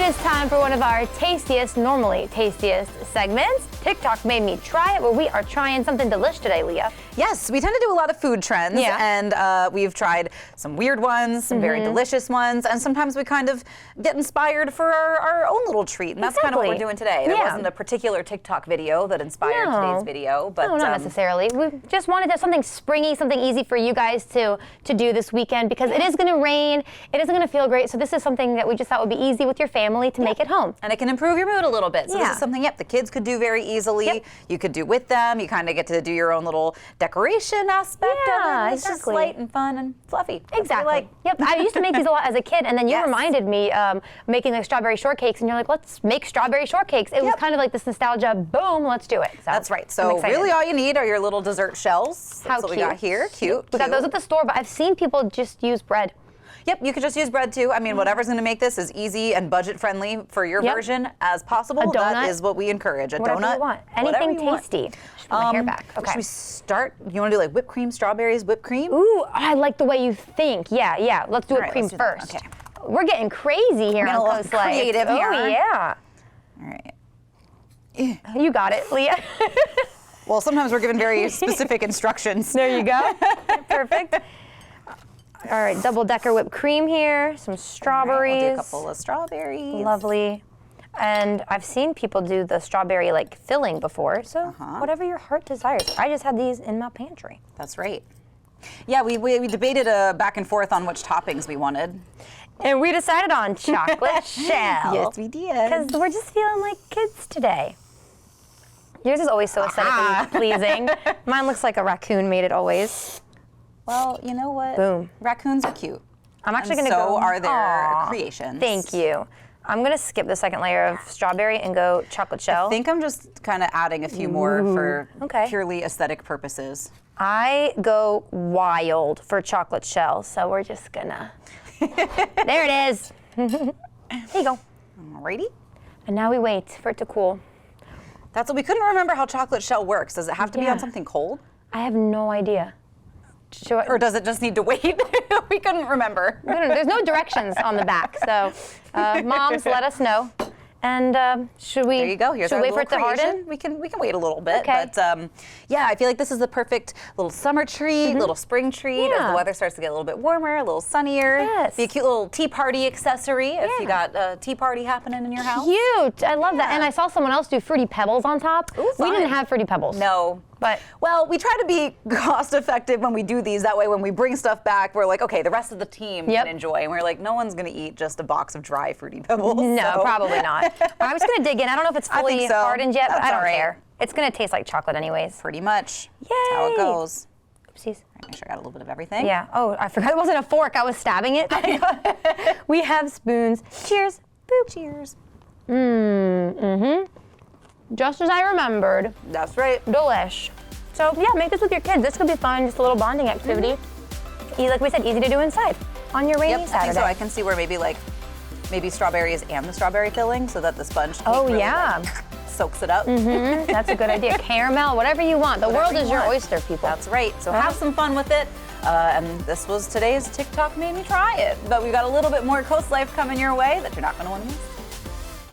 is time for one of our normally tastiest segments. TikTok made me try it, where we are trying something delicious today, Leah. Yes, we tend to do a lot of food trends, and we've tried some weird ones, some very delicious ones, and sometimes we kind of get inspired for our own little treat, and that's kind of what we're doing today. There wasn't a particular TikTok video that inspired today's video, but no, not necessarily. We just wanted to have something springy, something easy for you guys to do this weekend, because it is going to rain, it isn't going to feel great, so this is something that we just thought would be easy with your family to make at home. And it can improve your mood a little bit. So this is something, the kids could do very easily. You could do with them. You kind of get to do your own little decoration aspect of it. It's just light and fun and fluffy. Exactly. Yep. I used to make these a lot as a kid, and then you reminded me making like strawberry shortcakes, and you're like, let's make strawberry shortcakes. It was kind of like this nostalgia, boom, let's do it. So that's right. So really all you need are your little dessert shells. That's what we got here. Cute. We got those at the store, but I've seen people just use bread. Yep, you could just use bread too. I mean, whatever's going to make this as easy and budget friendly for your version as possible. A donut. That is what we encourage. Whatever donut. You want. Anything tasty. Put my hair back. Okay. Should we start? You want to do like whipped cream, strawberries, whipped cream? Ooh, I like the way you think. Yeah. Let's do whipped cream first. Okay. We're getting crazy here on CoastLife. Creative here. Oh yeah. All right. You got it, Leah. Well, sometimes we're given very specific instructions. There you go. Perfect. All right, double-decker whipped cream here, some strawberries. We'll do a couple of strawberries. Lovely. And I've seen people do the strawberry like filling before, so whatever your heart desires. I just had these in my pantry. That's right. Yeah, we debated back and forth on which toppings we wanted. And we decided on chocolate shell. Yes, we did. Because we're just feeling like kids today. Yours is always so aesthetically pleasing. Mine looks like a raccoon made it always. Well, you know what? Boom. Raccoons are cute. I'm actually going to go. So are their creations. Thank you. I'm going to skip the second layer of strawberry and go chocolate shell. I think I'm just kind of adding a few more for purely aesthetic purposes. I go wild for chocolate shell, so we're just going to... There it is. There you go. Alrighty. And now we wait for it to cool. That's what we couldn't remember how chocolate shell works. Does it have to be on something cold? I have no idea. Or does it just need to wait? We couldn't remember. There's no directions on the back, so moms, let us know. And should we? There you go. Here's should our we wait for it to harden? We can wait a little bit, Okay. but yeah, I feel like this is the perfect little summer treat, little spring treat as the weather starts to get a little bit warmer, a little sunnier. Yes. Be a cute little tea party accessory if you got a tea party happening in your house. Cute. I love that. And I saw someone else do Fruity Pebbles on top. Ooh, we didn't have Fruity Pebbles. No. But well, we try to be cost effective when we do these. That way, when we bring stuff back, we're like, okay, the rest of the team can enjoy. And we're like, no one's going to eat just a box of dry Fruity Pebbles. No, probably not. I'm just going to dig in. I don't know if it's fully hardened yet, but I don't care. It's going to taste like chocolate anyways. Pretty much. Yay. That's how it goes. Oopsies. Make sure I got a little bit of everything. Yeah. Oh, I forgot it wasn't a fork. I was stabbing it. We have spoons. Cheers. Boop. Cheers. Just as I remembered. That's right. Delish. So yeah, make this with your kids. This could be fun, just a little bonding activity. Like we said, easy to do inside on your rainy Saturday. I think so. I can see where maybe strawberries and the strawberry filling, so that the sponge really, soaks it up. That's a good idea. Caramel, whatever you want. The world is your oyster, people. That's right. So have some fun with it. And this was today's TikTok Made Me Try It. But we've got a little bit more CoastLife coming your way that you're not going to want to miss.